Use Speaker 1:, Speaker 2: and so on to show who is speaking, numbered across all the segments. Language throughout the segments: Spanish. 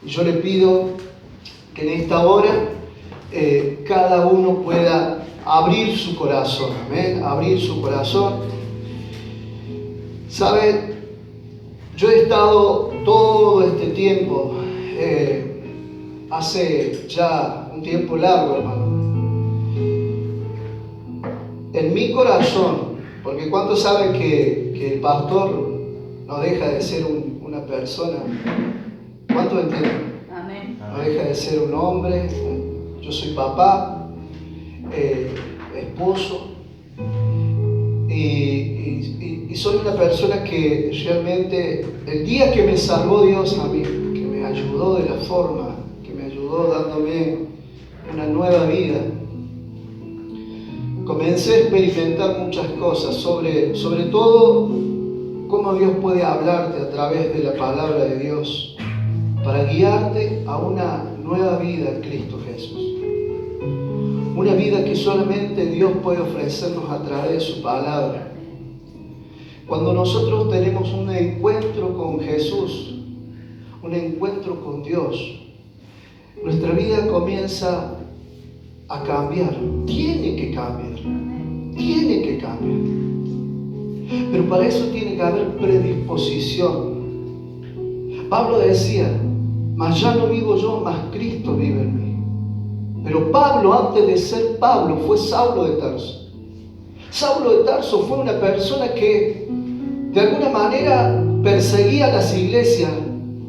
Speaker 1: Y yo le pido que en esta hora cada uno pueda abrir su corazón, amén, abrir su corazón. ¿Saben? Yo he estado todo este tiempo, hace ya un tiempo largo, hermano, en mi corazón, porque ¿cuántos saben que el pastor no deja de ser una persona? ¿Cuántos entienden?
Speaker 2: Amén.
Speaker 1: No deja de ser un hombre. Yo soy papá, esposo, y soy una persona que realmente, el día que me salvó Dios a mí, que me ayudó de la forma, que me ayudó dándome una nueva vida, comencé a experimentar muchas cosas, sobre todo cómo Dios puede hablarte a través de la palabra de Dios para guiarte a una nueva vida en Cristo Jesús. Una vida que solamente Dios puede ofrecernos a través de su palabra. Cuando nosotros tenemos un encuentro con Jesús, un encuentro con Dios, nuestra vida comienza a cambiar. Tiene que cambiar. Tiene que cambiar. Pero para eso tiene que haber predisposición. Pablo decía, mas ya no vivo yo, mas Cristo vive en mí. Pero Pablo, antes de ser Pablo, fue Saulo de Tarso. Saulo de Tarso fue una persona que de alguna manera perseguía a las iglesias,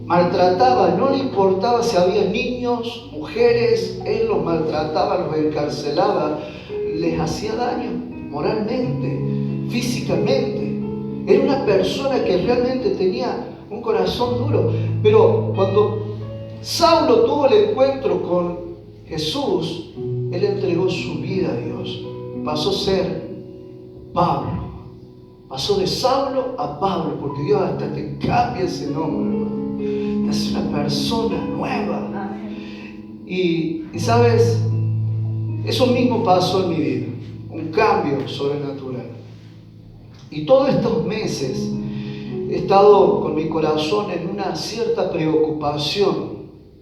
Speaker 1: maltrataba, no le importaba si había niños, mujeres, él los maltrataba, los encarcelaba, les hacía daño moralmente, físicamente. Era una persona que realmente tenía un corazón duro. Pero cuando Saulo tuvo el encuentro con Jesús, él entregó su vida a Dios. Pasó a ser Pablo. Pasó de Saulo a Pablo, porque Dios hasta te cambia ese nombre, hermano. Te hace una persona nueva. Y sabes, eso mismo pasó en mi vida. Un cambio sobrenatural. Y todos estos meses he estado con mi corazón en una cierta preocupación.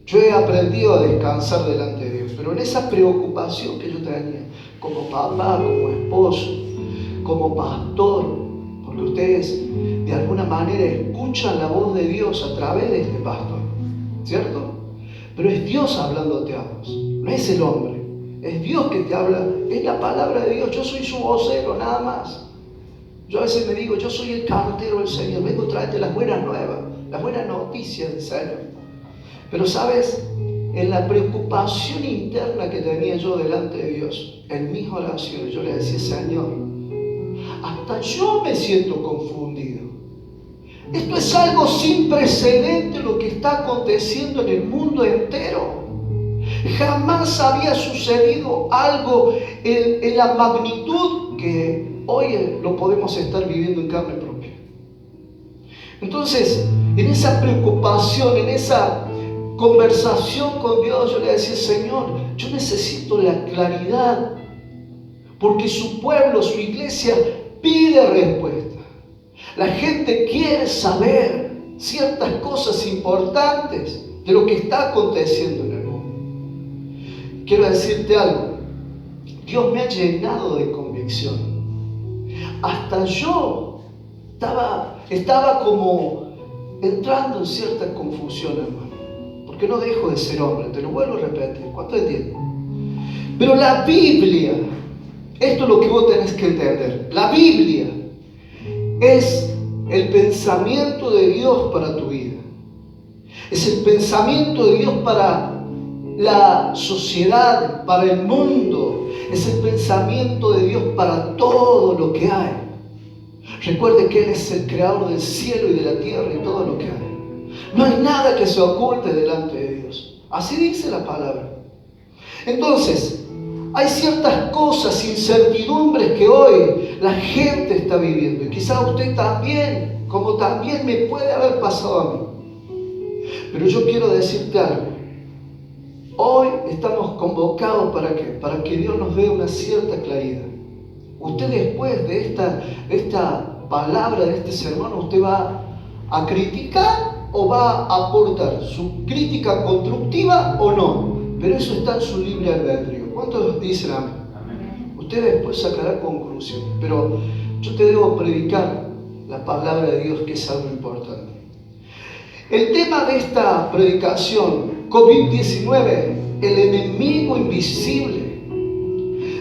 Speaker 1: Yo he aprendido a descansar delante de Dios, pero en esa preocupación que yo tenía, como papá, como esposo, como pastor, porque ustedes de alguna manera escuchan la voz de Dios a través de este pastor, ¿cierto? Pero es Dios hablándote a vos, no es el hombre, es Dios que te habla, es la palabra de Dios. Yo soy su vocero, nada más. Yo a veces me digo, yo soy el cartero del Señor, vengo a traerte las buenas nuevas, las buenas noticias del Señor. Pero sabes, en la preocupación interna que tenía yo delante de Dios, en mis oraciones, yo le decía, Señor, hasta yo me siento confundido. Esto es algo sin precedente lo que está aconteciendo en el mundo entero. Jamás había sucedido algo en la magnitud que hoy lo podemos estar viviendo en carne propia. Entonces, en esa preocupación, en esa conversación con Dios, yo le decía, Señor, yo necesito la claridad, porque su pueblo, su iglesia pide respuesta. La gente quiere saber ciertas cosas importantes de lo que está aconteciendo en el mundo. Quiero decirte algo, Dios me ha llenado de convicción. Hasta yo estaba como entrando en cierta confusión, hermano. Porque no dejo de ser hombre, te lo vuelvo a repetir. ¿Cuánto entiendes? Pero la Biblia, esto es lo que vos tenés que entender. La Biblia es el pensamiento de Dios para tu vida. Es el pensamiento de Dios para la sociedad, para el mundo. Es el pensamiento de Dios para todo lo que hay. Recuerde que Él es el creador del cielo y de la tierra y todo lo que hay. No hay nada que se oculte delante de Dios. Así dice la palabra. Entonces, hay ciertas cosas, incertidumbres que hoy la gente está viviendo. Y quizá usted también, como también me puede haber pasado a mí. Pero yo quiero decirte algo. Hoy estamos convocados ¿para qué? Para que Dios nos dé una cierta claridad. Usted después de esta palabra, de este sermón, usted va a criticar o va a aportar su crítica constructiva o no. Pero eso está en su libre albedrío. ¿Cuántos dicen amén? Usted después sacará conclusión. Pero yo te debo predicar la palabra de Dios, que es algo importante. El tema de esta predicación, COVID-19, el enemigo invisible.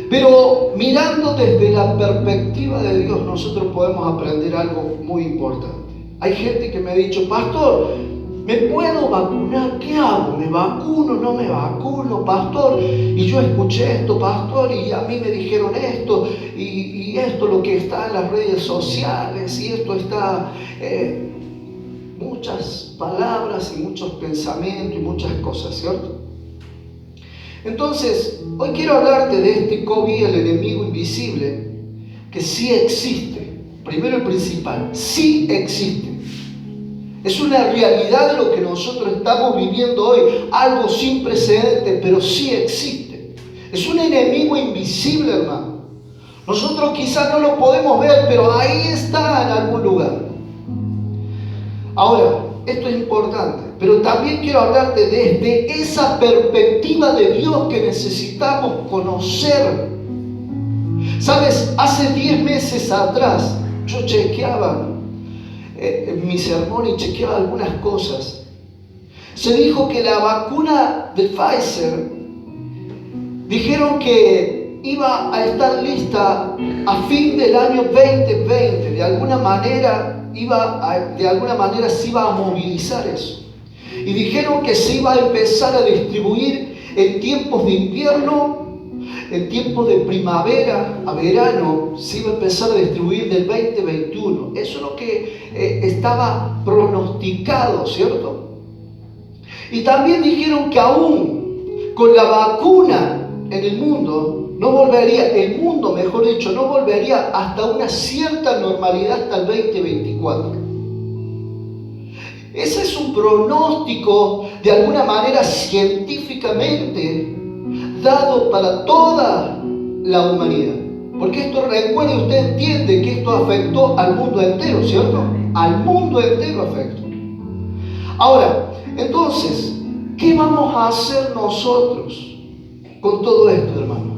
Speaker 1: Pero mirando desde la perspectiva de Dios, nosotros podemos aprender algo muy importante. Hay gente que me ha dicho: pastor, ¿me puedo vacunar? ¿Qué hago? ¿Me vacuno? ¿No me vacuno, pastor? Y yo escuché esto, pastor, y a mí me dijeron esto, y esto lo que está en las redes sociales, y esto está... muchas palabras y muchos pensamientos y muchas cosas, ¿cierto? Entonces, hoy quiero hablarte de este COVID, el enemigo invisible, que sí existe. Primero y principal, sí existe. Es una realidad de lo que nosotros estamos viviendo hoy, algo sin precedentes, pero sí existe. Es un enemigo invisible, hermano. Nosotros quizás no lo podemos ver, pero ahí está en algún lugar. Ahora, esto es importante, pero también quiero hablarte desde esa perspectiva de Dios que necesitamos conocer. ¿Sabes? Hace 10 meses atrás yo chequeaba mi sermón y chequeaba algunas cosas. Se dijo que la vacuna de Pfizer, dijeron que iba a estar lista a fin del año 2020. De alguna manera se iba a movilizar eso. Y dijeron que se iba a empezar a distribuir en tiempos de invierno, en tiempos de primavera a verano, se iba a empezar a distribuir del 2021. Eso es lo que estaba pronosticado, ¿cierto? Y también dijeron que aún con la vacuna en el mundo, el mundo, mejor dicho, no volvería hasta una cierta normalidad hasta el 2024. Ese es un pronóstico de alguna manera científicamente dado para toda la humanidad. Porque esto, recuerde, usted entiende que esto afectó al mundo entero, ¿cierto? Al mundo entero afectó. Ahora, entonces, ¿qué vamos a hacer nosotros con todo esto, hermano?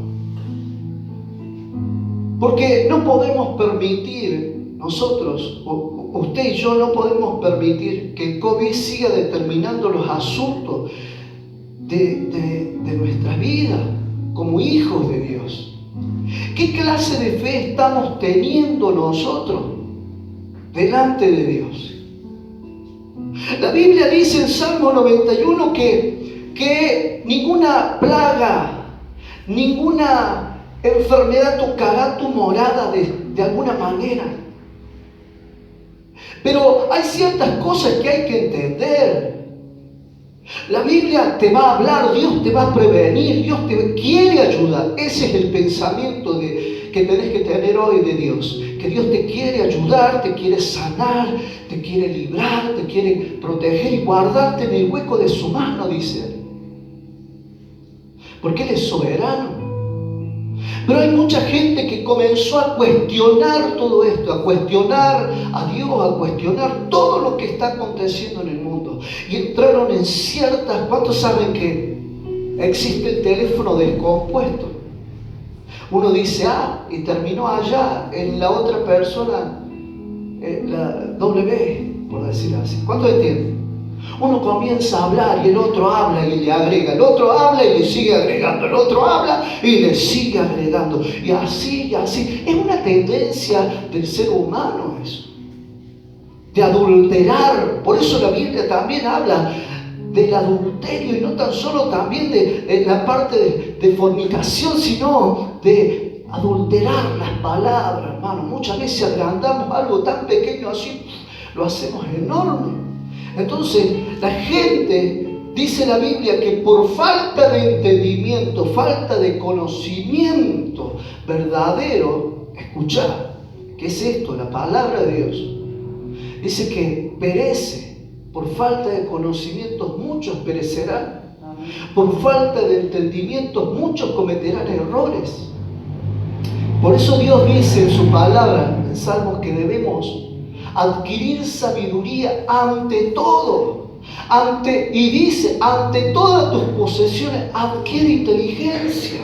Speaker 1: Porque no podemos permitir, nosotros, usted y yo no podemos permitir que el COVID siga determinando los asuntos de nuestra vida como hijos de Dios. ¿Qué clase de fe estamos teniendo nosotros delante de Dios? La Biblia dice en Salmo 91 que ninguna plaga, ninguna enfermedad tocará tu morada de alguna manera. Pero hay ciertas cosas que hay que entender. La Biblia te va a hablar, Dios te va a prevenir, Dios te quiere ayudar. Ese es el pensamiento que tenés que tener hoy de Dios. Que Dios te quiere ayudar, te quiere sanar, te quiere librar, te quiere proteger y guardarte en el hueco de su mano, dice Él. Porque Él es soberano. Pero hay mucha gente que comenzó a cuestionar todo esto, a cuestionar a Dios, a cuestionar todo lo que está aconteciendo en el mundo. Y entraron en ciertas... ¿Cuántos saben que existe el teléfono descompuesto? Uno dice A y terminó allá, en la otra persona, la W, por decir así. ¿Cuántos entienden? Uno comienza a hablar y el otro habla y le agrega, el otro habla y le sigue agregando, el otro habla y le sigue agregando, y así, y así. Es una tendencia del ser humano eso, de adulterar. Por eso la Biblia también habla del adulterio, y no tan solo también de la parte de fornicación, sino de adulterar las palabras, hermano. Muchas veces agrandamos algo tan pequeño así, lo hacemos enorme. Entonces, la gente, dice la Biblia, que por falta de entendimiento, falta de conocimiento verdadero, escuchar, ¿qué es esto? La palabra de Dios. Dice que perece, por falta de conocimientos muchos perecerán, por falta de entendimiento muchos cometerán errores. Por eso Dios dice en su palabra, en Salmos, que debemos adquirir sabiduría ante todo. Y dice, ante todas tus posesiones, adquiere inteligencia.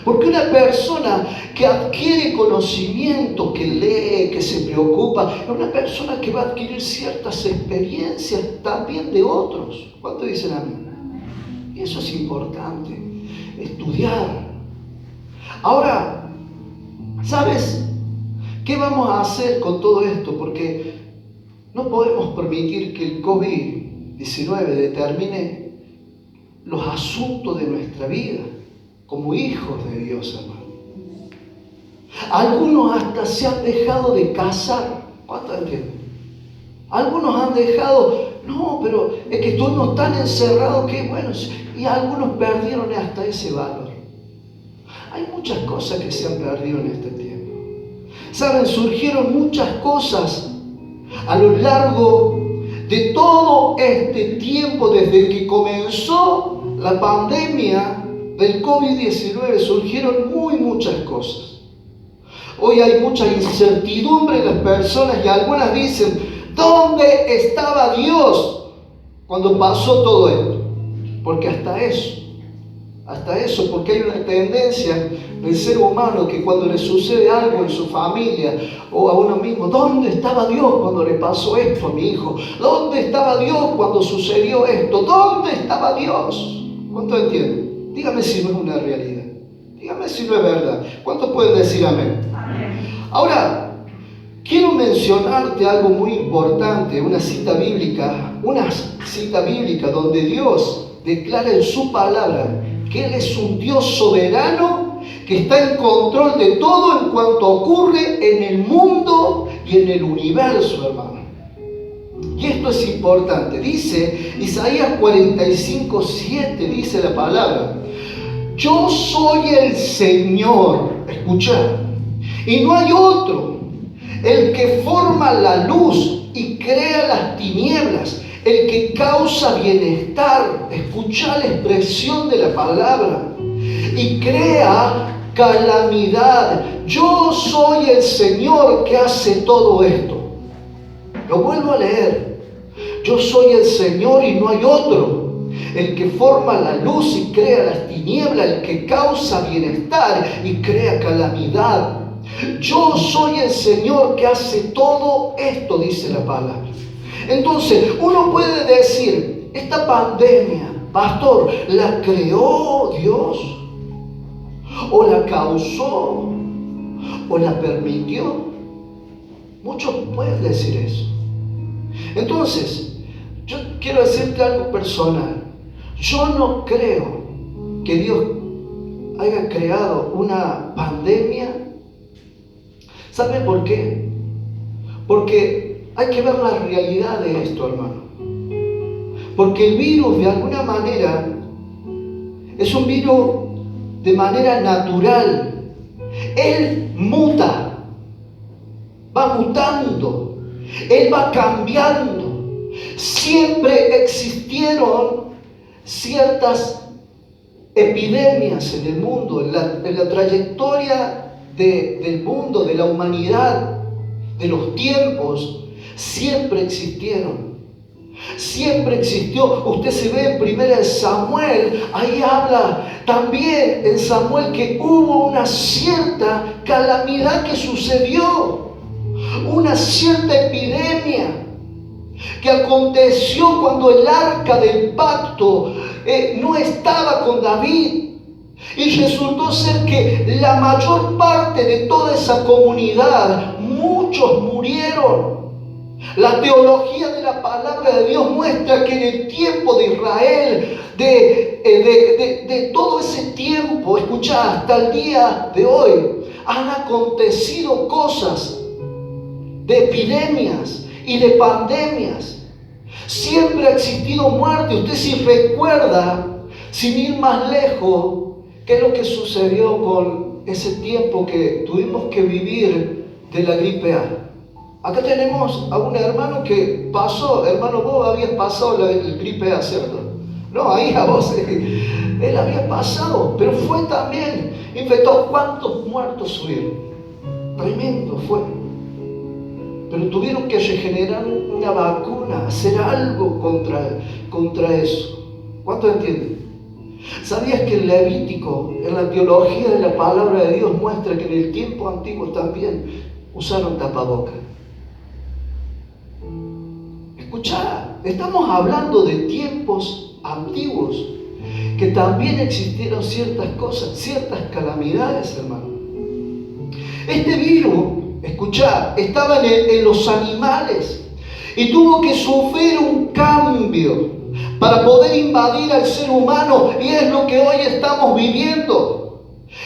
Speaker 1: Porque una persona que adquiere conocimiento, que lee, que se preocupa, es una persona que va a adquirir ciertas experiencias también de otros. ¿Cuánto dicen amén? Y eso es importante, estudiar. Ahora, ¿sabes qué vamos a hacer con todo esto? Porque no podemos permitir que el COVID-19 determine los asuntos de nuestra vida como hijos de Dios, hermano. Algunos hasta se han dejado de casar. ¿Cuánto entienden? Algunos han dejado, no, pero es que estuvimos tan encerrados que bueno, y algunos perdieron hasta ese valor. Hay muchas cosas que se han perdido en este tiempo. Saben, surgieron muchas cosas a lo largo de todo este tiempo, desde que comenzó la pandemia del COVID-19, surgieron muchas cosas. Hoy hay mucha incertidumbre en las personas y algunas dicen, ¿dónde estaba Dios cuando pasó todo esto? Porque hasta eso, porque hay una tendencia del ser humano que cuando le sucede algo en su familia o a uno mismo, ¿dónde estaba Dios cuando le pasó esto a mi hijo? ¿Dónde estaba Dios cuando sucedió esto? ¿Dónde estaba Dios? ¿Cuánto entienden? Dígame si no es una realidad. Dígame si no es verdad. ¿Cuántos pueden decir amén? Ahora, quiero mencionarte algo muy importante, una cita bíblica donde Dios declara en su palabra que Él es un Dios soberano que está en control de todo en cuanto ocurre en el mundo y en el universo, hermano. Y esto es importante. Dice Isaías 45:7, dice la palabra: yo soy el Señor, escucha, y no hay otro, el que forma la luz y crea las tinieblas, el que causa bienestar, escucha la expresión de la palabra, y crea calamidad. Yo soy el Señor que hace todo esto. Lo vuelvo a leer. Yo soy el Señor y no hay otro, el que forma la luz y crea las tinieblas, el que causa bienestar y crea calamidad. Yo soy el Señor que hace todo esto, dice la palabra. Entonces, uno puede decir, esta pandemia, pastor, ¿la creó Dios? ¿O la causó? ¿O la permitió? Muchos pueden decir eso. Entonces, yo quiero decirte algo personal. Yo no creo que Dios haya creado una pandemia. ¿Saben por qué? Porque hay que ver la realidad de esto, hermano. Porque el virus, de alguna manera, es un virus de manera natural. Él muta, va mutando, Él va cambiando. Siempre existieron ciertas epidemias en el mundo, en la trayectoria del mundo, de la humanidad, de los tiempos, siempre existieron. Siempre existió. Usted se ve en 1 Samuel, ahí habla también en Samuel que hubo una cierta calamidad que sucedió, una cierta epidemia que aconteció cuando el arca del pacto no estaba con David. Y resultó ser que la mayor parte de toda esa comunidad, muchos murieron. La teología de la palabra de Dios muestra que en el tiempo de Israel, de todo ese tiempo, escuchá, hasta el día de hoy, han acontecido cosas de epidemias y de pandemias. Siempre ha existido muerte. Usted si recuerda, sin ir más lejos, ¿qué es lo que sucedió con ese tiempo que tuvimos que vivir de la gripe A? Acá tenemos a un hermano que pasó, hermano, vos habías pasado el gripe A, ¿cierto? No, ahí a vos, él había pasado, pero fue también infectado. ¿Cuántos muertos hubieron? Tremendo fue. pero tuvieron que regenerar una vacuna, hacer algo contra eso. ¿Cuántos entienden? ¿Sabías que el Levítico, en la teología de la palabra de Dios, muestra que en el tiempo antiguo también usaron tapabocas? Escuchá, estamos hablando de tiempos antiguos, que también existieron ciertas cosas, ciertas calamidades, hermano. Este virus, escuchá, estaba en los animales y tuvo que sufrir un cambio para poder invadir al ser humano, y es lo que hoy estamos viviendo.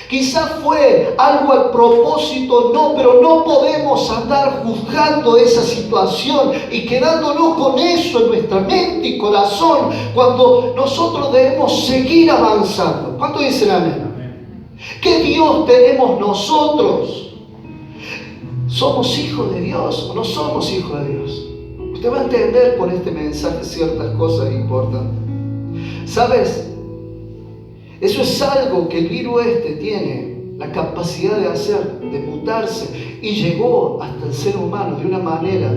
Speaker 1: Quizás fue algo al propósito, no, pero no podemos andar juzgando esa situación y quedándonos con eso en nuestra mente y corazón, cuando nosotros debemos seguir avanzando. ¿Cuántos dicen amén? ¿Qué Dios tenemos nosotros? ¿Somos hijos de Dios o no somos hijos de Dios? Usted va a entender por este mensaje ciertas cosas importantes. ¿Sabes? Eso es algo que el virus tiene la capacidad de hacer, de mutarse, y llegó hasta el ser humano de una manera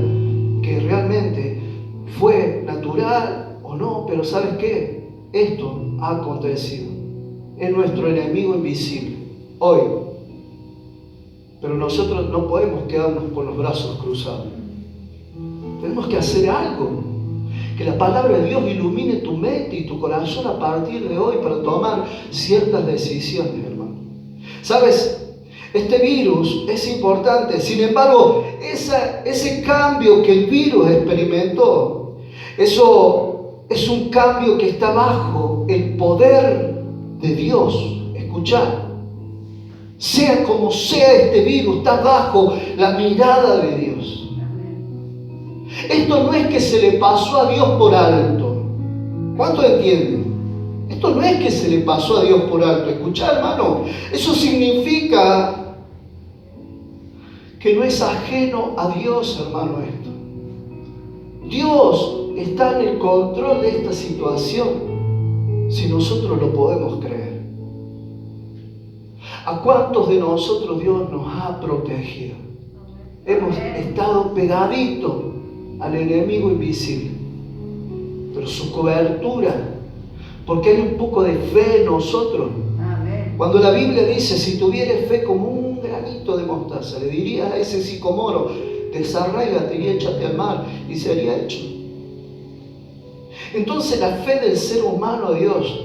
Speaker 1: que realmente fue natural o no, pero ¿sabes qué? Esto ha acontecido. Es nuestro enemigo invisible hoy. Pero nosotros no podemos quedarnos con los brazos cruzados. Tenemos que hacer algo. Que la palabra de Dios ilumine tu mente y tu corazón a partir de hoy para tomar ciertas decisiones, hermano. ¿Sabes? Este virus es importante. Sin embargo, ese cambio que el virus experimentó, eso es un cambio que está bajo el poder de Dios. Escuchad. Sea como sea este virus, está bajo la mirada de Dios. Esto no es que se le pasó a Dios por alto. ¿Cuántos entienden? Esto no es que se le pasó a Dios por alto. Escuchá, hermano, eso significa que no es ajeno a Dios, hermano, esto. Dios está en el control de esta situación, si nosotros lo podemos creer. ¿A cuántos de nosotros Dios nos ha protegido? Hemos estado pegaditos al enemigo invisible, pero su cobertura, porque hay un poco de fe en nosotros. Cuando la Biblia dice, si tuvieres fe como un granito de mostaza, le dirías a ese sicomoro, desarráigate y échate al mar, y se haría hecho. Entonces la fe del ser humano a Dios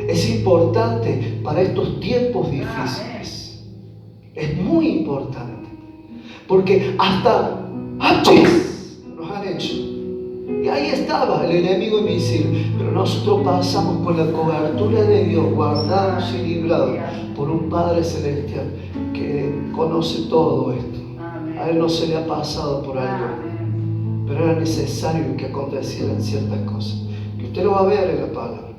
Speaker 1: es importante para estos tiempos difíciles. Es muy importante, porque hasta nos han hecho. Y ahí estaba el enemigo invisible, pero nosotros pasamos con la cobertura de Dios, guardados y librados por un Padre Celestial que conoce todo esto. A Él no se le ha pasado por algo, pero era necesario que acontecieran ciertas cosas, que usted lo va a ver en la palabra.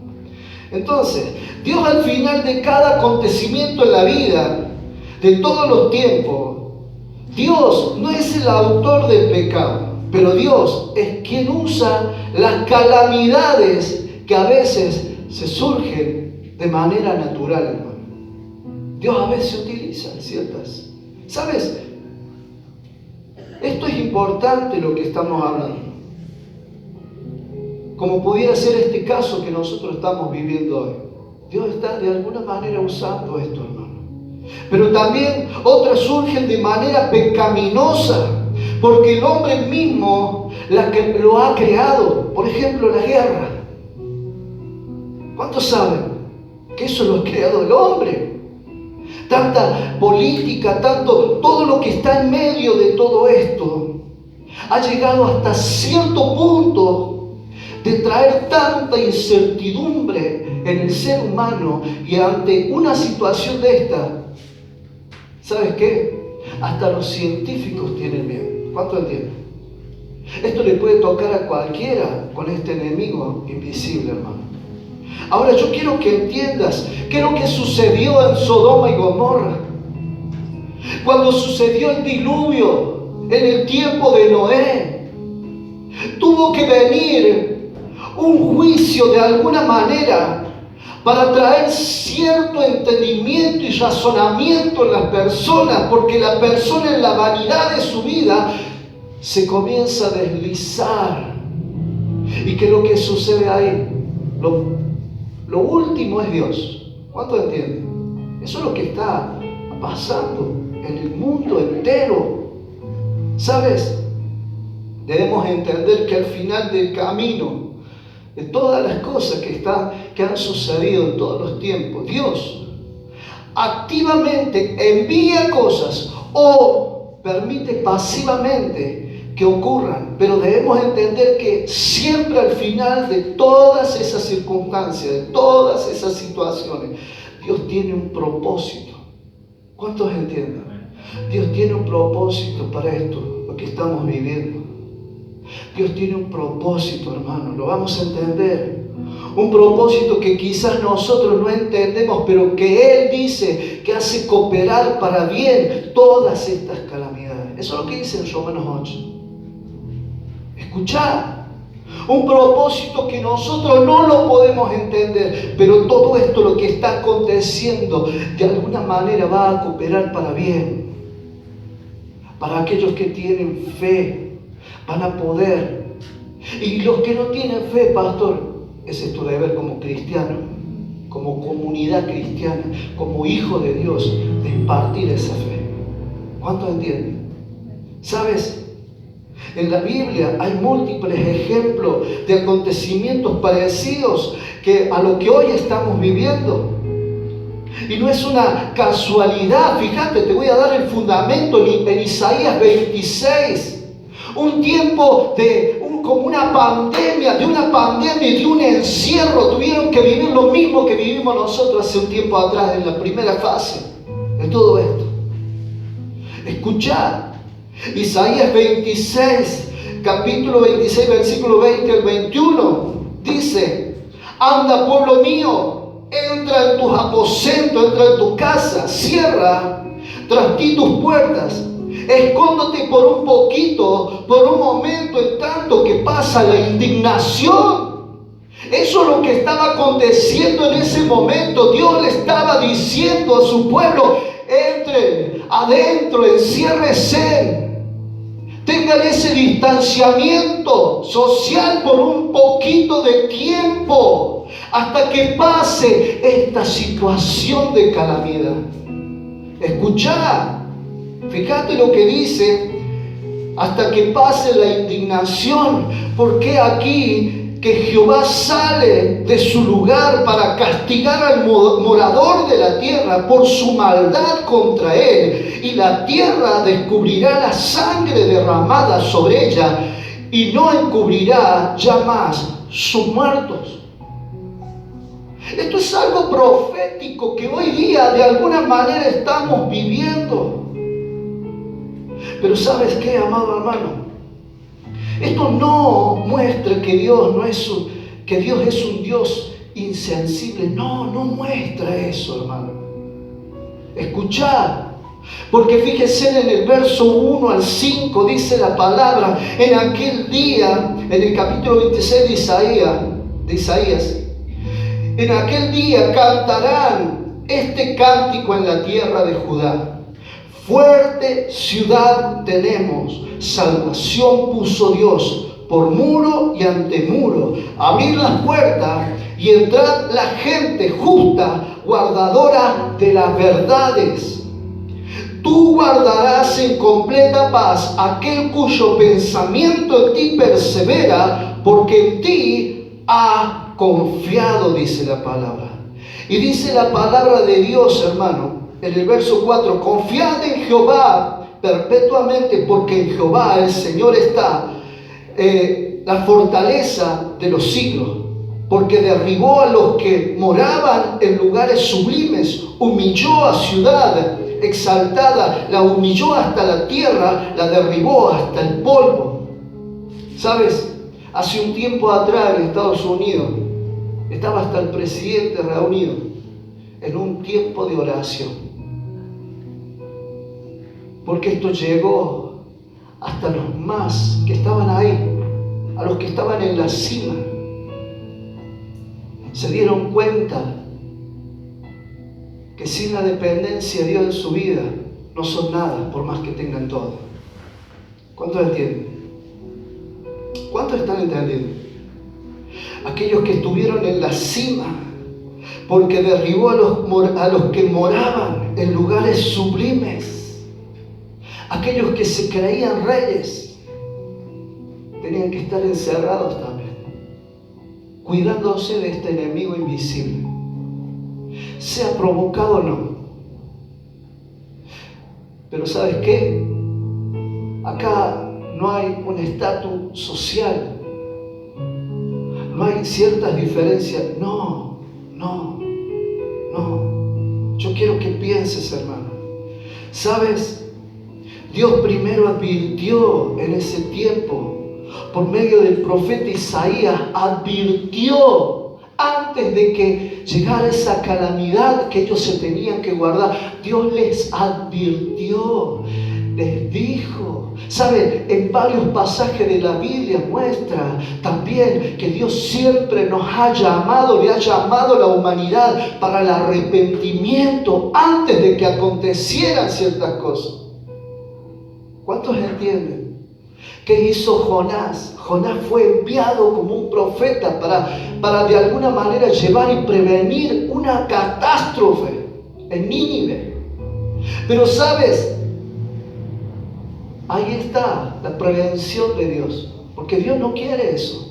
Speaker 1: Entonces, Dios al final de cada acontecimiento en la vida, de todos los tiempos, Dios no es el autor del pecado, pero Dios es quien usa las calamidades que a veces se surgen de manera natural, hermano. Dios a veces utiliza ciertas. ¿Sabes? Esto es importante lo que estamos hablando. Como pudiera ser este caso que nosotros estamos viviendo hoy. Dios está de alguna manera usando esto, hermano. Pero también otras surgen de manera pecaminosa, porque el hombre mismo lo ha creado. Por ejemplo, la guerra. ¿Cuántos saben que eso lo ha creado el hombre? Tanta política, todo lo que está en medio de todo esto ha llegado hasta cierto punto de traer tanta incertidumbre en el ser humano, y ante una situación de esta, ¿sabes qué? Hasta los científicos tienen miedo. ¿Cuánto entienden? Esto le puede tocar a cualquiera con este enemigo invisible, hermano. Ahora yo quiero que entiendas qué es lo que sucedió en Sodoma y Gomorra. Cuando sucedió el diluvio en el tiempo de Noé, tuvo que venir un juicio de alguna manera para traer cierto entendimiento y razonamiento en las personas, porque la persona en la vanidad de su vida se comienza a deslizar y que lo que sucede ahí, lo último es Dios. ¿Cuánto entienden? Eso es lo que está pasando en el mundo entero. ¿Sabes? Debemos entender que al final del camino, de todas las cosas que han sucedido en todos los tiempos, Dios activamente envía cosas o permite pasivamente que ocurran, pero debemos entender que siempre al final de todas esas circunstancias, de todas esas situaciones, Dios tiene un propósito. ¿Cuántos entienden? Dios tiene un propósito para esto, lo que estamos viviendo. Dios tiene un propósito, hermano, lo vamos a entender. Un propósito que quizás nosotros no entendemos, pero que Él dice que hace cooperar para bien todas estas calamidades. Eso es lo que dice en Romanos 8. Escuchad, un propósito que nosotros no lo podemos entender, pero todo esto lo que está aconteciendo de alguna manera va a cooperar para bien. Para aquellos que tienen fe, van a poder. Y los que no tienen fe, pastor, ese es tu deber como cristiano, como comunidad cristiana, como hijo de Dios, de impartir esa fe. ¿Cuántos entienden? ¿Sabes? En la Biblia hay múltiples ejemplos de acontecimientos parecidos a lo que hoy estamos viviendo. Y no es una casualidad. Fíjate, te voy a dar el fundamento en Isaías 26. Un tiempo como una pandemia y de un encierro. Tuvieron que vivir lo mismo que vivimos nosotros hace un tiempo atrás, en la primera fase de todo esto. Escuchad, Isaías 26, capítulo 26, versículo 20 al 21, dice: anda, pueblo mío, entra en tus aposentos, entra en tu casa, cierra tras ti tus puertas. Escóndete por un poquito, por un momento, en tanto que pasa la indignación. Eso es lo que estaba aconteciendo en ese momento. Dios le estaba diciendo a su pueblo: entren adentro, enciérrense, tengan ese distanciamiento social por un poquito de tiempo, hasta que pase esta situación de calamidad. Escuchad. Fíjate lo que dice: hasta que pase la indignación. Porque aquí que Jehová sale de su lugar para castigar al morador de la tierra por su maldad contra él, y la tierra descubrirá la sangre derramada sobre ella, y no encubrirá ya más sus muertos. Esto es algo profético que hoy día de alguna manera estamos viviendo. Pero ¿sabes qué, amado hermano? Esto no muestra que Dios es un Dios insensible. No muestra eso, hermano. Escuchad, porque fíjense en el verso 1 al 5, dice la palabra: en aquel día, en el capítulo 26 de Isaías, en aquel día cantarán este cántico en la tierra de Judá. Fuerte ciudad tenemos, salvación puso Dios por muro y ante muro. Abrid las puertas y entrad la gente justa, guardadora de las verdades. Tú guardarás en completa paz aquel cuyo pensamiento en ti persevera, porque en ti ha confiado, dice la palabra. Y dice la palabra de Dios, hermano, en el verso 4: confiad en Jehová perpetuamente, porque en Jehová el Señor está la fortaleza de los siglos. Porque derribó a los que moraban en lugares sublimes, humilló a ciudad exaltada, la humilló hasta la tierra, la derribó hasta el polvo. ¿Sabes? Hace un tiempo atrás en Estados Unidos estaba hasta el presidente reunido en un tiempo de oración. Porque esto llegó hasta los más que estaban ahí, a los que estaban en la cima. Se dieron cuenta que sin la dependencia de Dios en su vida no son nada, por más que tengan todo. ¿Cuántos entienden? ¿Cuántos están entendiendo? Aquellos que estuvieron en la cima, porque derribó a los que moraban en lugares sublimes. Aquellos que se creían reyes tenían que estar encerrados también, cuidándose de este enemigo invisible, sea provocado o no. Pero ¿sabes qué? Acá no hay un estatus social, no hay ciertas diferencias. No. Yo quiero que pienses, hermano. ¿Sabes? Dios primero advirtió en ese tiempo, por medio del profeta Isaías, advirtió antes de que llegara esa calamidad que ellos se tenían que guardar. Dios les advirtió, les dijo. ¿Saben? En varios pasajes de la Biblia muestra también que Dios siempre nos ha llamado, le ha llamado a la humanidad para el arrepentimiento antes de que acontecieran ciertas cosas. ¿Cuántos entienden? ¿Qué hizo Jonás? Jonás fue enviado como un profeta para de alguna manera llevar y prevenir una catástrofe en Nínive. Pero ¿sabes? Ahí está la prevención de Dios, porque Dios no quiere eso.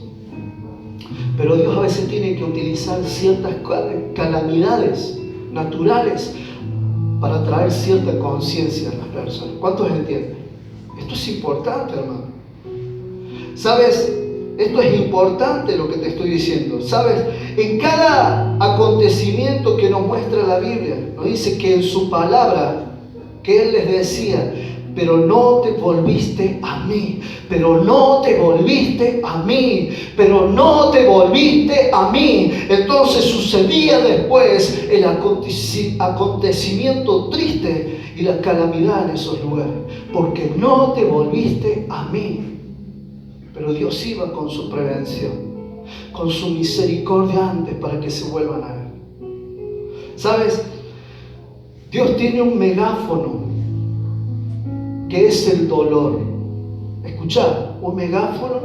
Speaker 1: Pero Dios a veces tiene que utilizar ciertas calamidades naturales para traer cierta conciencia a las personas. ¿Cuántos entienden? Esto es importante, hermano. ¿Sabes? Esto es importante lo que te estoy diciendo. ¿Sabes? En cada acontecimiento que nos muestra la Biblia, nos dice que en su palabra, que Él les decía: pero no te volviste a mí, pero no te volviste a mí, pero no te volviste a mí. Entonces sucedía después el acontecimiento triste y la calamidad en esos lugares, porque no te volviste a mí. Pero Dios iba con su prevención, con su misericordia antes para que se vuelvan a Él. ¿Sabes? Dios tiene un megáfono que es el dolor. Escuchad, un megáfono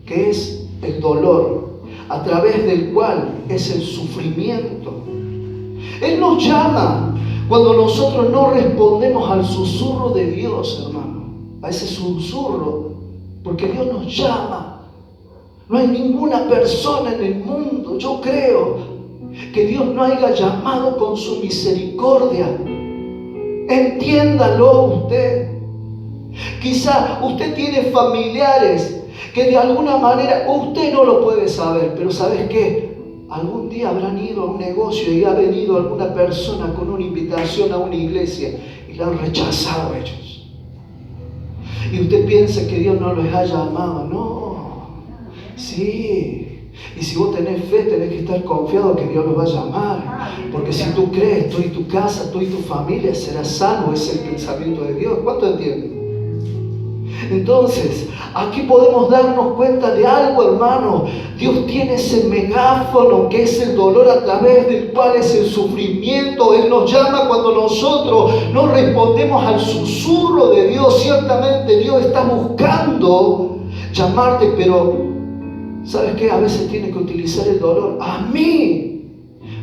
Speaker 1: que es el dolor, a través del cual es el sufrimiento. Él nos llama cuando nosotros no respondemos al susurro de Dios, hermano, a ese susurro, porque Dios nos llama. No hay ninguna persona en el mundo, yo creo, que Dios no haya llamado con su misericordia. Entiéndalo usted. Quizá usted tiene familiares que de alguna manera usted no lo puede saber, pero ¿sabes qué? Algún día habrán ido a un negocio y ha venido alguna persona con una invitación a una iglesia y la han rechazado ellos. Y usted piensa que Dios no les ha llamado. No, sí. Y si vos tenés fe, tenés que estar confiado que Dios los va a llamar. Porque si tú crees, tú y tu casa, tú y tu familia serás salvo. Es el pensamiento de Dios. ¿Cuánto entienden? Entonces, aquí podemos darnos cuenta de algo, hermano. Dios tiene ese megáfono que es el dolor, a través del cual es el sufrimiento. Él nos llama cuando nosotros no respondemos al susurro de Dios. Ciertamente Dios está buscando llamarte, pero ¿sabes qué? A veces tiene que utilizar el dolor. A mí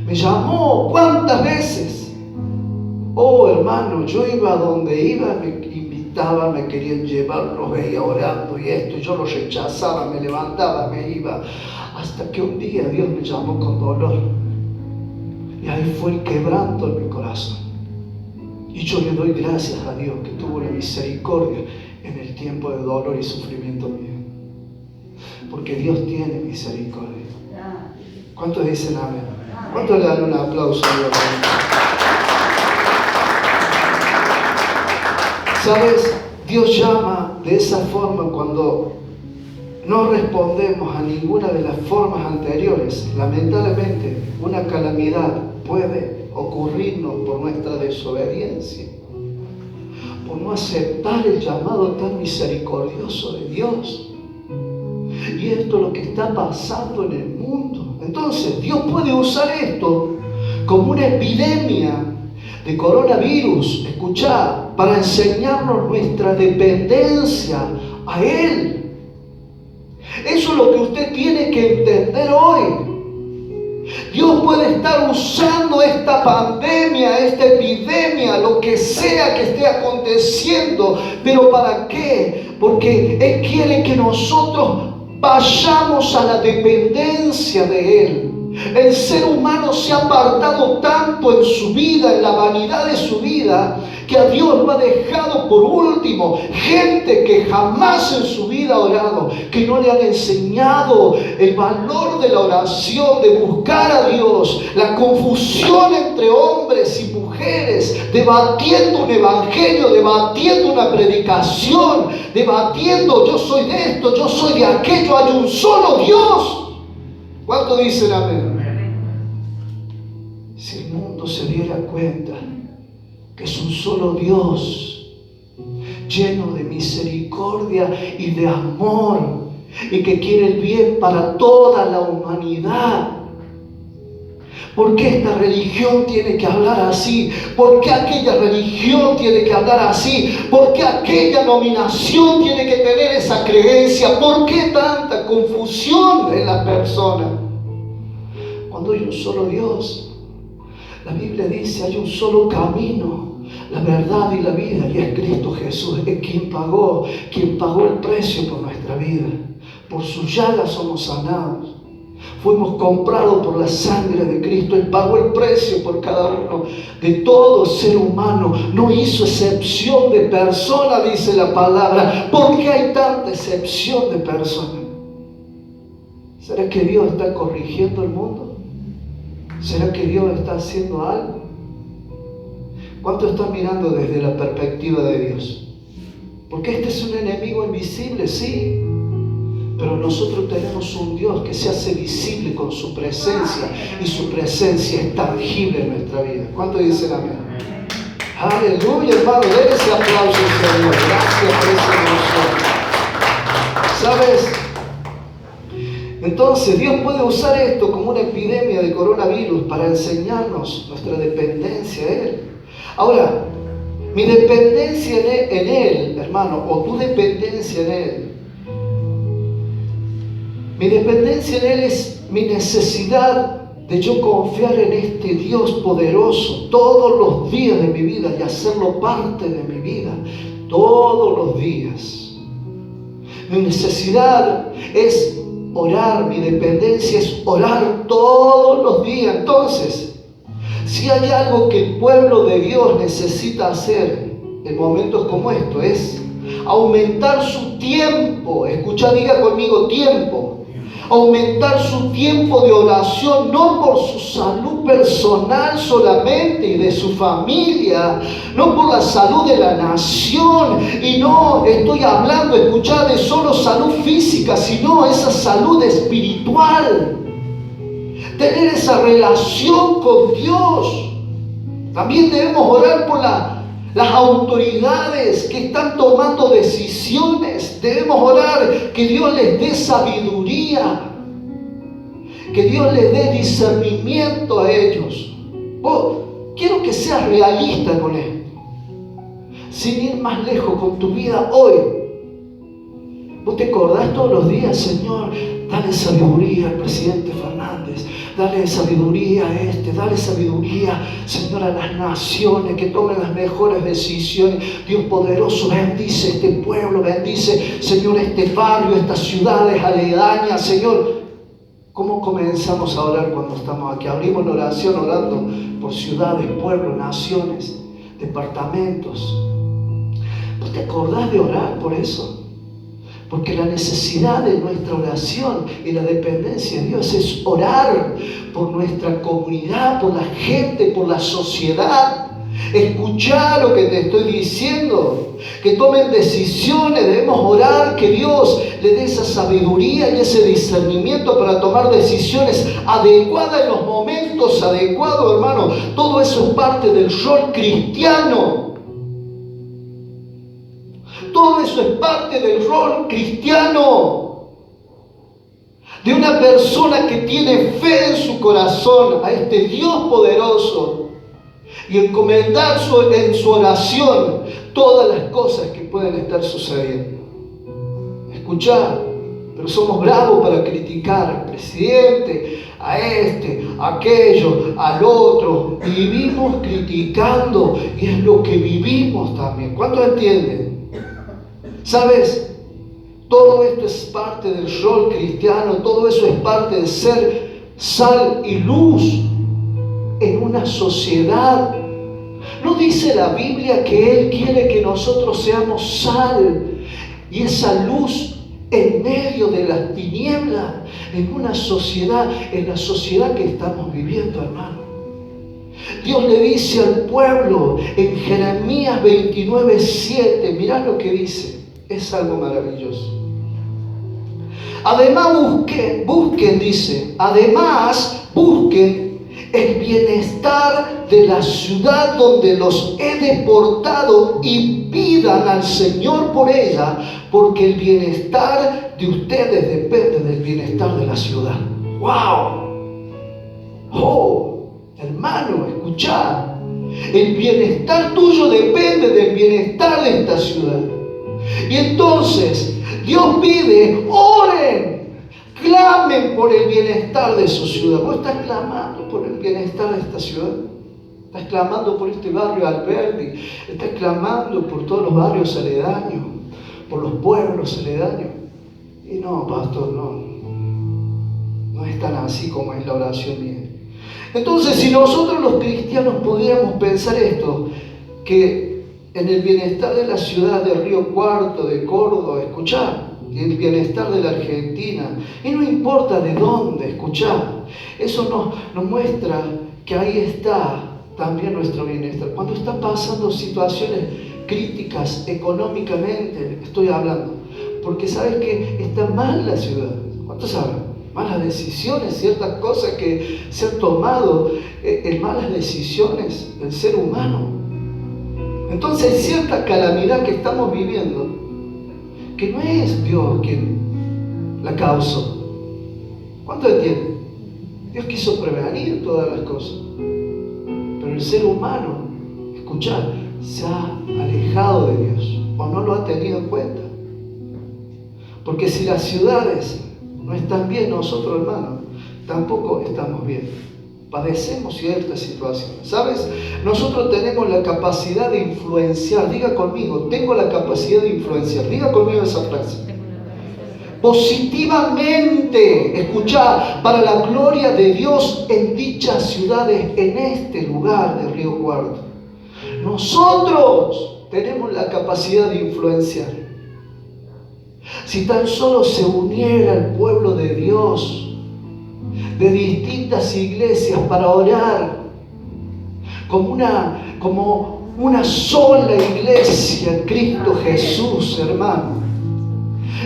Speaker 1: me llamó. ¿Cuántas veces? Oh, hermano, yo iba a donde iba, me me querían llevar, los veía orando y esto, y yo los rechazaba, me levantaba, me iba, hasta que un día Dios me llamó con dolor, y ahí fue el quebranto en mi corazón. Y yo le doy gracias a Dios que tuvo la misericordia en el tiempo de dolor y sufrimiento mío, porque Dios tiene misericordia. ¿Cuántos dicen amén? ¿Cuántos le dan un aplauso a Dios? ¿Sabes? Dios llama de esa forma cuando no respondemos a ninguna de las formas anteriores. Lamentablemente, una calamidad puede ocurrirnos por nuestra desobediencia, por no aceptar el llamado tan misericordioso de Dios. Y esto es lo que está pasando en el mundo. Entonces, Dios puede usar esto como una epidemia de coronavirus, escuchá, para enseñarnos nuestra dependencia a Él. Eso es lo que usted tiene que entender hoy. Dios puede estar usando esta pandemia, esta epidemia, lo que sea que esté aconteciendo. ¿Pero para qué? Porque Él quiere que nosotros vayamos a la dependencia de Él. El ser humano se ha apartado tanto en su vida, en la vanidad de su vida, que a Dios lo ha dejado por último. Gente que jamás en su vida ha orado, que no le han enseñado el valor de la oración, de buscar a Dios. La confusión entre hombres y mujeres, debatiendo un evangelio, debatiendo una predicación, debatiendo yo soy de esto, yo soy de aquello. Hay un solo Dios. ¿Cuánto dicen amén? Si el mundo se diera cuenta que es un solo Dios, lleno de misericordia y de amor, y que quiere el bien para toda la humanidad. ¿Por qué esta religión tiene que hablar así? ¿Por qué aquella religión tiene que hablar así? ¿Por qué aquella denominación tiene que tener esa creencia? ¿Por qué tanta confusión en la persona? Cuando hay un solo Dios, la Biblia dice, hay un solo camino, la verdad y la vida, y es Cristo Jesús, es quien pagó el precio por nuestra vida. Por sus llagas somos sanados. Fuimos comprados por la sangre de Cristo. Él pagó el precio por cada uno de todo ser humano. No hizo excepción de persona, dice la palabra. ¿Por qué hay tanta excepción de persona? ¿Será que Dios está corrigiendo el mundo? ¿Será que Dios está haciendo algo? ¿Cuánto están mirando desde la perspectiva de Dios? Porque este es un enemigo invisible, sí. Pero nosotros tenemos un Dios que se hace visible con su presencia, y su presencia es tangible en nuestra vida. ¿Cuánto dicen amén? Aleluya, hermano, denle ese aplauso al Señor. Gracias por esa emoción. ¿Sabes? Entonces Dios puede usar esto como una epidemia de coronavirus para enseñarnos nuestra dependencia a Él. Ahora, mi dependencia en Él, hermano, o tu dependencia en Él, mi dependencia en Él es mi necesidad de yo confiar en este Dios poderoso todos los días de mi vida y hacerlo parte de mi vida todos los días. Mi necesidad es orar, mi dependencia es orar todos los días. Entonces, si hay algo que el pueblo de Dios necesita hacer en momentos como estos, es aumentar su tiempo. Escucha, diga conmigo, tiempo. Aumentar su tiempo de oración, no por su salud personal solamente y de su familia, no por la salud de la nación, y no estoy hablando, escuchad, de solo salud física, sino esa salud espiritual. Tener esa relación con Dios. También debemos orar por las autoridades que están tomando decisiones. Debemos orar que Dios les dé sabiduría, que Dios les dé discernimiento a ellos. Quiero que seas realista con esto, sin ir más lejos con tu vida hoy. ¿Vos te acordás todos los días, Señor, dale sabiduría al presidente Fernández, dale sabiduría a dale sabiduría, Señor, a las naciones, que tomen las mejores decisiones? Dios poderoso, bendice este pueblo, bendice, Señor, este barrio, estas ciudades aledañas, Señor. ¿Cómo comenzamos a orar cuando estamos aquí? Abrimos la oración orando por ciudades, pueblos, naciones, departamentos. ¿Vos te acordás de orar por eso? Porque la necesidad de nuestra oración y la dependencia de Dios es orar por nuestra comunidad, por la gente, por la sociedad. Escuchar lo que te estoy diciendo, que tomen decisiones. Debemos orar que Dios le dé esa sabiduría y ese discernimiento para tomar decisiones adecuadas en los momentos adecuados, hermano. Todo eso es parte del rol cristiano. Todo eso es parte del rol cristiano, de una persona que tiene fe en su corazón a este Dios poderoso y encomendar en su oración todas las cosas que pueden estar sucediendo. Escuchá, Pero somos bravos para criticar al presidente, a este, a aquello, al otro. Vivimos criticando y es lo que vivimos también. ¿Cuántos entienden? ¿Sabes? Todo esto es parte del rol cristiano, todo eso es parte de ser sal y luz en una sociedad. ¿No dice la Biblia que Él quiere que nosotros seamos sal y esa luz en medio de las tinieblas, en una sociedad, en la sociedad que estamos viviendo, hermano? Dios le dice al pueblo en Jeremías 29:7, mirá lo que dice, es algo maravilloso. Además busquen, dice, además busquen el bienestar de la ciudad donde los he deportado y pidan al Señor por ella, porque el bienestar de ustedes depende del bienestar de la ciudad. ¡Wow! ¡Oh! Hermano, escuchá. El bienestar tuyo depende del bienestar de esta ciudad. Y entonces Dios pide, oren, clamen por el bienestar de su ciudad. ¿Vos estás clamando por el bienestar de esta ciudad? ¿Estás clamando por este barrio Alberdi? ¿Estás clamando por todos los barrios aledaños? ¿Por los pueblos aledaños? Y no, pastor, no es tan así como es la oración mía. Entonces, si nosotros los cristianos pudiéramos pensar esto, que en el bienestar de la ciudad de Río Cuarto, de Córdoba, escuchá, y el bienestar de la Argentina, y no importa de dónde, escuchá, eso nos muestra que ahí está también nuestro bienestar. Cuando están pasando situaciones críticas económicamente, estoy hablando, porque sabes que está mal la ciudad. ¿Cuántos saben? Malas decisiones, ciertas cosas que se han tomado en malas decisiones del ser humano. Entonces hay cierta calamidad que estamos viviendo que no es Dios quien la causó. ¿Cuánto entienden? Dios quiso prevenir todas las cosas, pero el ser humano, escuchad, se ha alejado de Dios o no lo ha tenido en cuenta. Porque si las ciudades no están bien, nosotros, hermanos, tampoco estamos bien. Padecemos ciertas situaciones, ¿sabes? Nosotros tenemos la capacidad de influenciar. Diga conmigo, tengo la capacidad de influenciar. Diga conmigo esa frase. Positivamente, escuchá, para la gloria de Dios en dichas ciudades, en este lugar de Río Cuarto. Nosotros tenemos la capacidad de influenciar. Si tan solo se uniera el pueblo de Dios de distintas iglesias para orar como una sola iglesia en Cristo Jesús, hermano.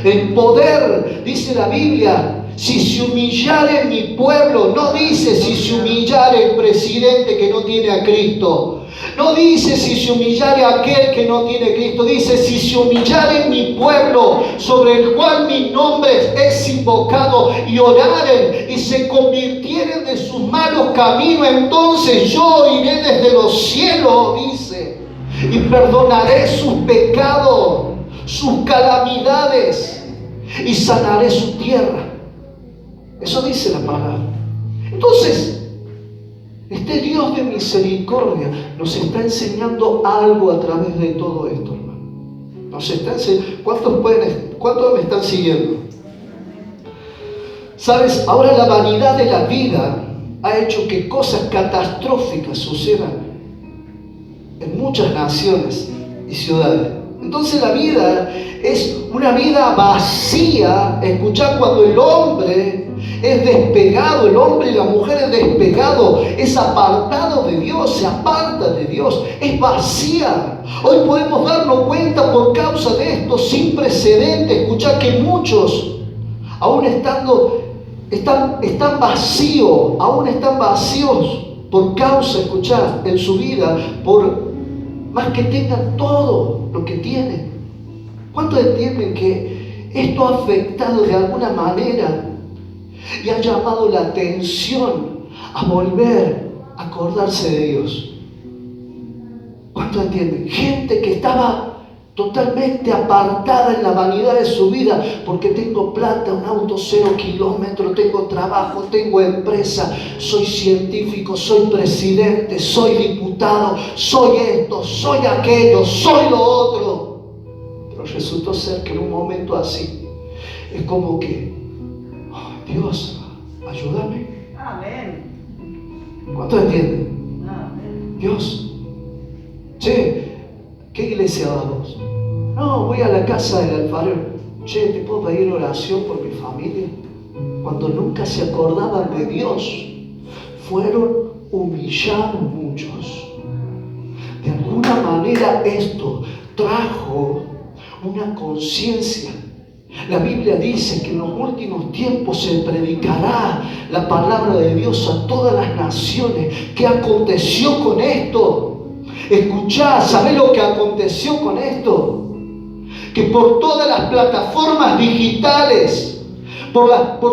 Speaker 1: El poder, dice la Biblia, si se humillare mi pueblo, no dice si se humillare el presidente que no tiene a Cristo. No dice si se humillare aquel que no tiene Cristo. Dice si se humillare mi pueblo sobre el cual mi nombre es invocado y oraren y se convirtieren de sus malos caminos, entonces yo iré desde los cielos, dice, y perdonaré sus pecados, sus calamidades y sanaré su tierra. Eso dice la palabra. Entonces, este Dios de misericordia nos está enseñando algo a través de todo esto, hermano. Nos está enseñando. ¿Cuántos me están siguiendo? ¿Sabes? Ahora la vanidad de la vida ha hecho que cosas catastróficas sucedan en muchas naciones y ciudades. Entonces la vida es una vida vacía. Escuchad, cuando el hombre es despegado, el hombre y la mujer es despegado, es apartado de Dios, se aparta de Dios, es vacía. Hoy podemos darnos cuenta por causa de esto sin precedentes. Escuchad que muchos, aún están vacíos, aún están vacíos por causa, escuchad, en su vida, por más que tengan todo lo que tienen. ¿Cuántos entienden que esto ha afectado de alguna manera y ha llamado la atención a volver a acordarse de Dios? ¿Cuántos entienden? Gente que estaba totalmente apartada en la vanidad de su vida, porque tengo plata, un auto 0 kilómetros, tengo trabajo, tengo empresa, soy científico, soy presidente, soy diputado, soy esto, soy aquello, soy lo otro. Pero resultó ser que en un momento así es como que, oh, Dios, ayúdame.
Speaker 2: Amén.
Speaker 1: ¿Cuántos entienden?
Speaker 2: Amén.
Speaker 1: Dios, che, ¿qué iglesia vas vos? No, voy a la casa del alfarero. Che, ¿te puedo pedir oración por mi familia? Cuando nunca se acordaban de Dios, fueron humillados muchos. De alguna manera esto trajo una conciencia. La Biblia dice que en los últimos tiempos se predicará la palabra de Dios a todas las naciones. ¿Qué aconteció con esto? Escuchá, ¿sabés lo que aconteció con esto? Que por todas las plataformas digitales, por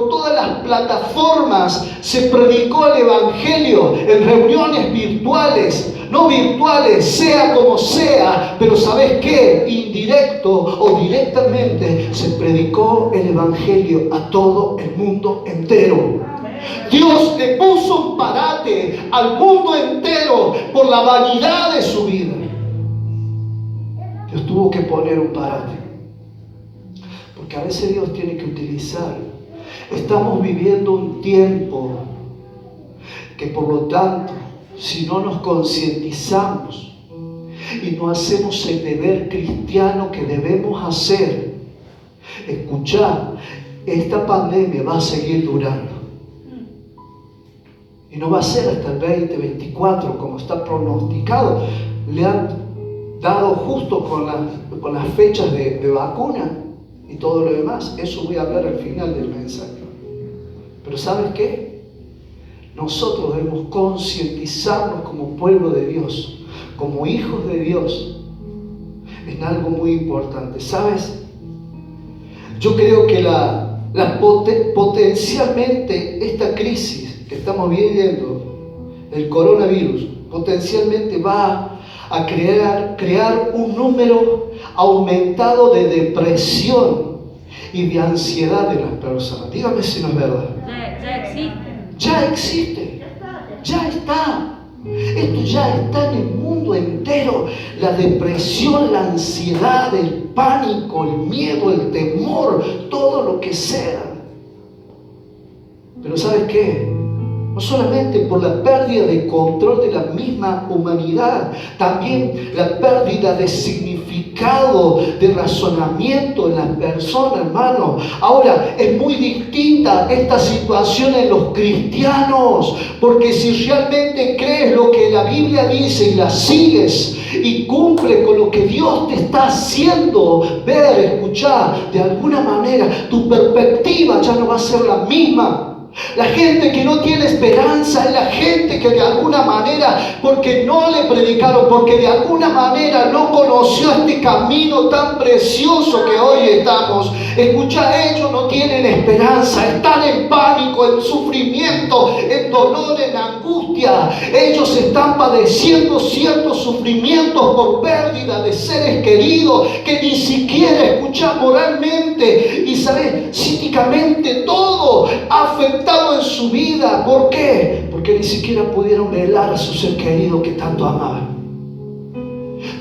Speaker 1: todas las plataformas se predicó el Evangelio en reuniones virtuales, no virtuales, sea como sea, pero ¿sabes qué? Indirecto o directamente se predicó el Evangelio a todo el mundo entero. Dios le puso un parate al mundo entero por la vanidad de su vida. Dios tuvo que poner un parate, porque a veces Dios tiene que utilizar. Estamos viviendo un tiempo que, por lo tanto, si no nos concientizamos y no hacemos el deber cristiano que debemos hacer, escuchar, esta pandemia va a seguir durando. Y no va a ser hasta el 2024 como está pronosticado. Le han dado justo con las fechas de vacuna y todo lo demás. Eso voy a hablar al final del mensaje. Pero ¿sabes qué? Nosotros debemos concientizarnos como pueblo de Dios, como hijos de Dios, en algo muy importante. ¿Sabes? Yo creo que potencialmente esta crisis que estamos viviendo, el coronavirus, potencialmente va a crear un número aumentado de depresión y de ansiedad en las personas. Dígame si no es verdad. Ya existe. Ya está. Esto ya está en el mundo entero. La depresión, la ansiedad, el pánico, el miedo, el temor, todo lo que sea. Pero ¿sabes qué? No solamente por la pérdida de control de la misma humanidad, también la pérdida de significado, de razonamiento en la persona, hermano. Ahora, es muy distinta esta situación en los cristianos, porque si realmente crees lo que la Biblia dice y la sigues y cumple con lo que Dios te está haciendo ver, escuchar, de alguna manera tu perspectiva ya no va a ser la misma. La gente que no tiene esperanza es la gente que de alguna manera, porque no le predicaron, porque de alguna manera no conoció este camino tan precioso que hoy estamos. Escucha, ellos no tienen esperanza, están en pánico, en sufrimiento, en dolor, en angustia. Ellos están padeciendo ciertos sufrimientos por pérdida de seres queridos que ni siquiera, escucha, moralmente y, ¿sabes?, psíquicamente todo ha afectado en su vida. ¿Por qué? Porque ni siquiera pudieron velar a su ser querido que tanto amaban.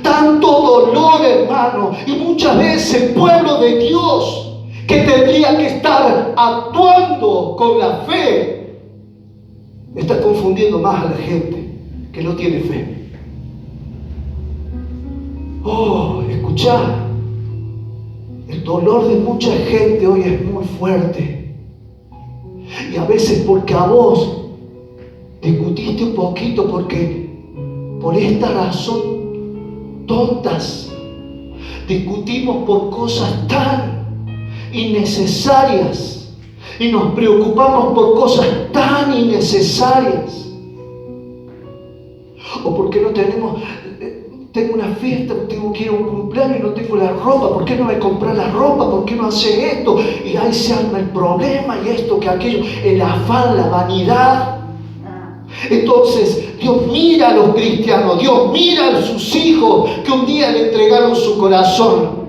Speaker 1: Tanto dolor, hermano, y muchas veces el pueblo de Dios, que tendría que estar actuando con la fe, está confundiendo más a la gente que no tiene fe. Oh, escuchá, el dolor de mucha gente hoy es muy fuerte. Y a veces porque a vos discutiste un poquito, porque por esta razón tontas discutimos por cosas tan innecesarias y nos preocupamos por cosas tan innecesarias. O porque no tengo una fiesta, tengo que ir a un cumpleaños y no tengo la ropa. ¿Por qué no me compras la ropa? ¿Por qué no hace esto? Y ahí se arma el problema y esto que aquello. El afán, la vanidad. Entonces, Dios mira a los cristianos, Dios mira a sus hijos que un día le entregaron su corazón.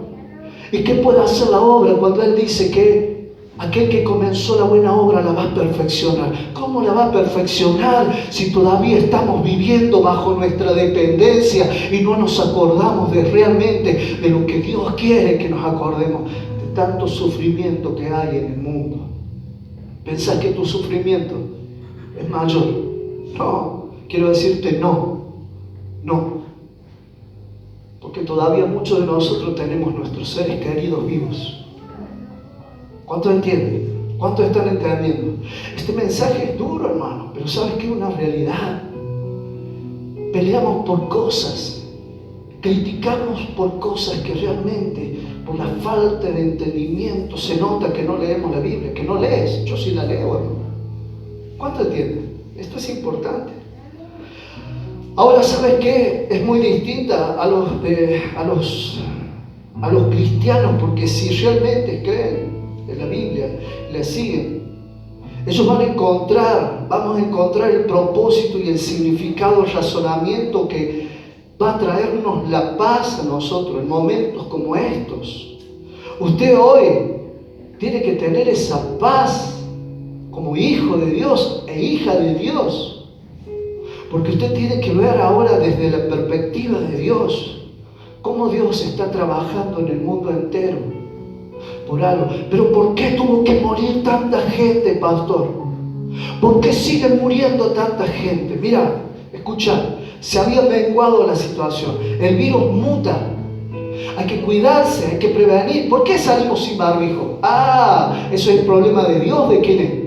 Speaker 1: ¿Y qué puede hacer la obra cuando Él dice que aquel que comenzó la buena obra la va a perfeccionar? ¿Cómo la va a perfeccionar si todavía estamos viviendo bajo nuestra dependencia y no nos acordamos de realmente de lo que Dios quiere que nos acordemos? De tanto sufrimiento que hay en el mundo. ¿Pensás que tu sufrimiento es mayor? No, quiero decirte no. Porque todavía muchos de nosotros tenemos nuestros seres queridos vivos. ¿Cuántos entienden? ¿Cuántos están entendiendo? Este mensaje es duro, hermano, pero ¿sabes qué? Es una realidad. Peleamos por cosas, criticamos por cosas que realmente, por la falta de entendimiento, se nota que no leemos la Biblia, que no lees. Yo sí la leo, hermano. ¿Cuántos entienden? Esto es importante. Ahora, ¿sabes qué? Es muy distinta a los cristianos, porque si realmente creen en la Biblia, la siguen, ellos vamos a encontrar el propósito y el significado, el razonamiento que va a traernos la paz a nosotros en momentos como estos. Usted hoy tiene que tener esa paz como hijo de Dios e hija de Dios. Porque usted tiene que ver ahora desde la perspectiva de Dios, cómo Dios está trabajando en el mundo entero por algo. Pero ¿por qué tuvo que morir tanta gente, pastor? ¿Por qué sigue muriendo tanta gente? Mira, escucha, se había menguado la situación, el virus muta, hay que cuidarse, hay que prevenir. ¿Por qué salimos sin barbijo? Eso es el problema de Dios, ¿de quién es?